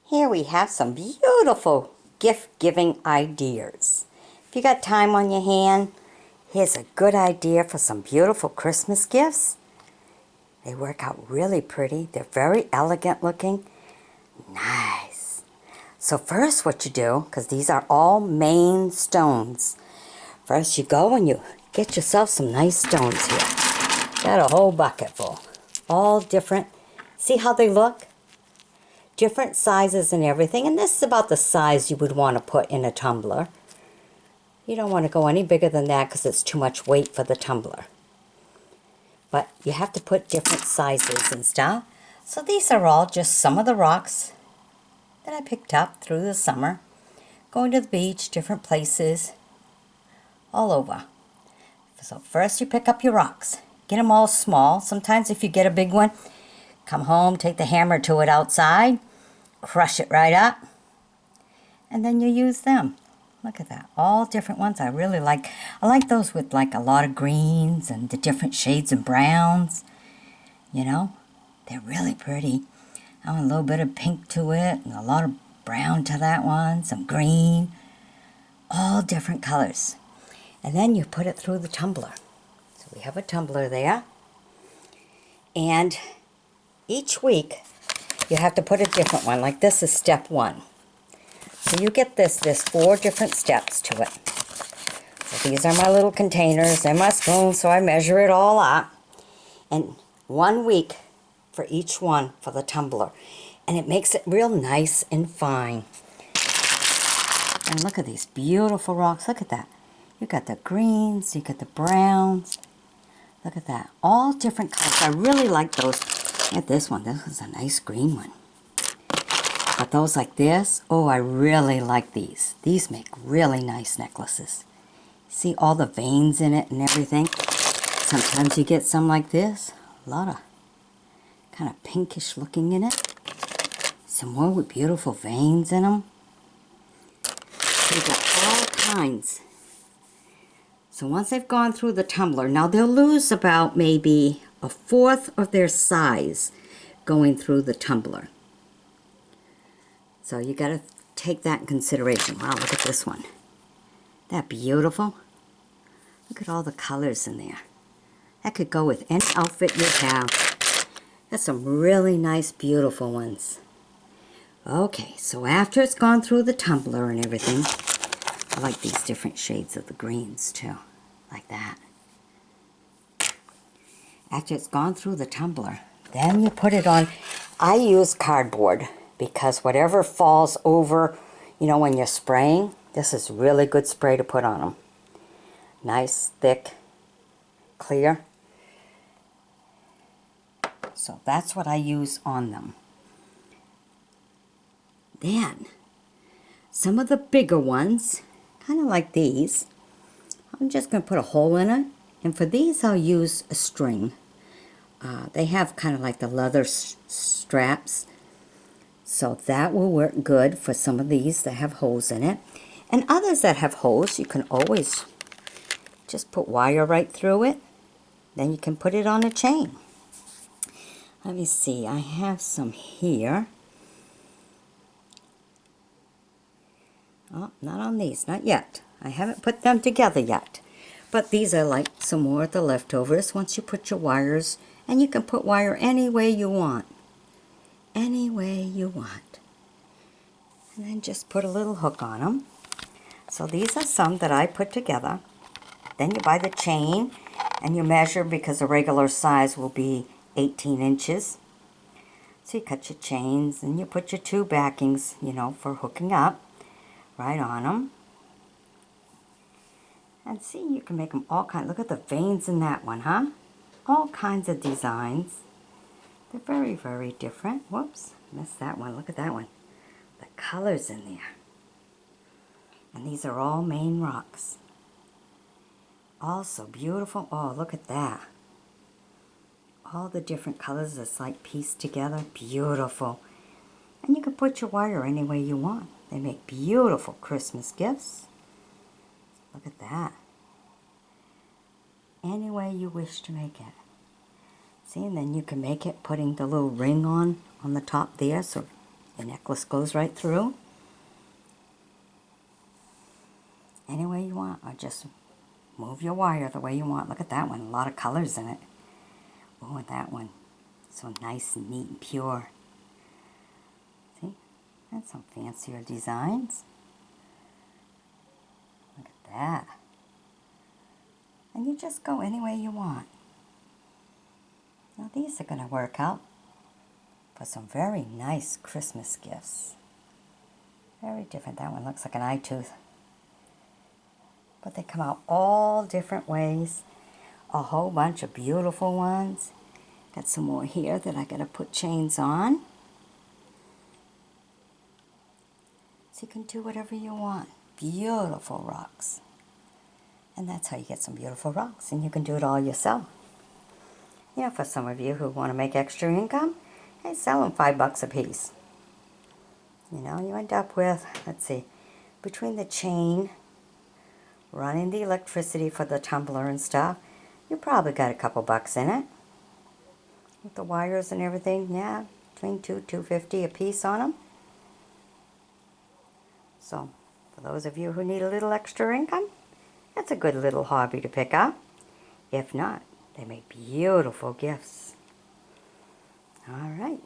Here we have some beautiful gift-giving ideas. If you got time on your hand, here's a good idea for some beautiful Christmas gifts. They work out really pretty. They're very elegant looking. Nice. So first what you do, because these are all main stones, first you go and you get yourself some nice stones here. Got a whole bucket full. All different. See how they look? Different sizes and everything, and this is about the size you would want to put in a tumbler. You don't want to go any bigger than that because it's too much weight for the tumbler. But you have to put different sizes and stuff. So these are all just some of the rocks that I picked up through the summer. Going to the beach, different places, all over. So first you pick up your rocks. Get them all small. Sometimes if you get a big one, come home, take the hammer to it outside, crush it right up, and then you use them. Look at that. All different ones. I really like. I like those with like a lot of greens and the different shades of browns. You know, they're really pretty. I want a little bit of pink to it and a lot of brown to that one, some green, all different colors. And then you put it through the tumbler. So we have a tumbler there. And each week, you have to put a different one. Like this is step 1. So you get this, there's 4 different steps to it. So these are my little containers and my spoons, so I measure it all up. And 1 week for each one for the tumbler. And it makes it real nice and fine. And look at these beautiful rocks. Look at that. You got the greens, you got the browns. Look at that. All different colors. I really like those. Look at this one. This is a nice green one. But those like this, oh, I really like these. These make really nice necklaces. See all the veins in it and everything. Sometimes you get some like this. A lot of kind of pinkish looking in it. Some more with beautiful veins in them. So you got all kinds. So once they've gone through the tumbler, now they'll lose about maybe 1/4 of their size going through the tumbler. So you got to take that in consideration. Wow, look at this one. That beautiful? Look at all the colors in there. That could go with any outfit you have. That's some really nice, beautiful ones. Okay, so after it's gone through the tumbler and everything, I like these different shades of the greens too, like that. After it's gone through the tumbler, then you put it on. I use cardboard because whatever falls over, you know, when you're spraying, this is really good spray to put on them. Nice, thick, clear. So that's what I use on them. Then, some of the bigger ones, kind of like these, I'm just going to put a hole in it. And for these, I'll use a string. They have kind of like the leather straps. So that will work good for some of these that have holes in it. And others that have holes, you can always just put wire right through it. Then you can put it on a chain. Let me see, I have some here. Oh, not on these, not yet. I haven't put them together yet. But these are like some more of the leftovers once you put your wires, and you can put wire any way you want. Any way you want. And then just put a little hook on them. So these are some that I put together. Then you buy the chain, and you measure because the regular size will be 18 inches. So you cut your chains, and you put your 2 backings, you know, for hooking up. Right on them. And see, you can make them all kinds. Look at the veins in that one, huh? All kinds of designs. They're very, very different. Whoops, missed that one. Look at that one. The colors in there. And these are all main rocks. Also beautiful. Oh, look at that. All the different colors that's like pieced together. Beautiful. And you can put your wire any way you want. They make beautiful Christmas gifts. Look at that. Any way you wish to make it. See, and then you can make it putting the little ring on the top there. So The necklace goes right through. Any way you want, or just move your wire the way you want. Look at that one, a lot of colors in it. Oh, and that one, so nice and neat and pure. See, that's some fancier designs. Look at that. And you just go any way you want. Now these are going to work out for some very nice Christmas gifts. Very different. That one looks like an eye tooth. But they come out all different ways. A whole bunch of beautiful ones. Got some more here that I got to put chains on. So you can do whatever you want. Beautiful rocks. And that's how you get some beautiful rocks. And you can do it all yourself. You know, for some of you who want to make extra income, hey, sell them $5 a piece. You know, you end up with, let's see, between the chain, running the electricity for the tumbler and stuff, you probably got a couple bucks in it. With the wires and everything, yeah, between $2.50 a piece on them. So, for those of you who need a little extra income, that's a good little hobby to pick up. If not, they make beautiful gifts. All right.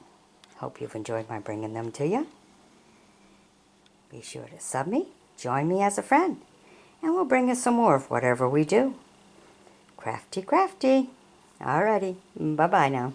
Hope you've enjoyed my bringing them to you. Be sure to sub me, join me as a friend, and we'll bring you some more of whatever we do. Crafty, crafty. Alrighty. Bye-bye now.